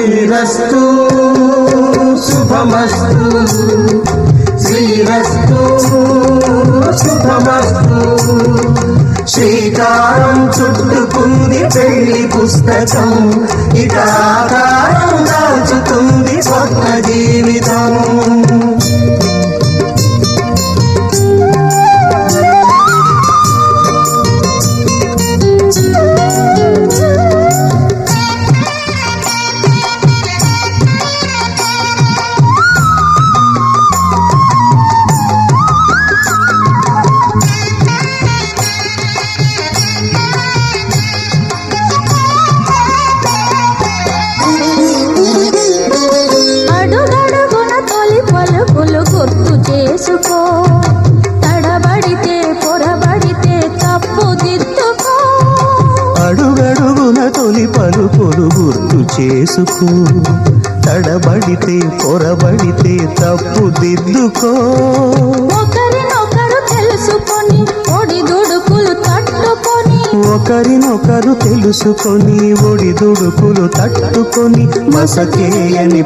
శ్రీరస్తు శుభమస్తు శ్రీరస్తు శుభమస్తు శ్రీకారం చుట్టుకుంది పెళ్లి పుస్తకం ఇక ఆకారం దాచుతుంది స్వప్న జీవితం గుర్తు చేసుకో తడబడితే పొరబడితే తప్పు దిద్దుకో అడుగడుగున తొలి పలుకులు గుర్తు చేసుకో తడబడితే పొరబడితే తప్పు దిద్దుకో ఒకరినొకరు తెలుసుకొని ఒడిదుడుకులు తట్టుకొని ఒకరినొకరు తెలుసుకొని ఒడిదుడుకులు తట్టుకొని మసకేయని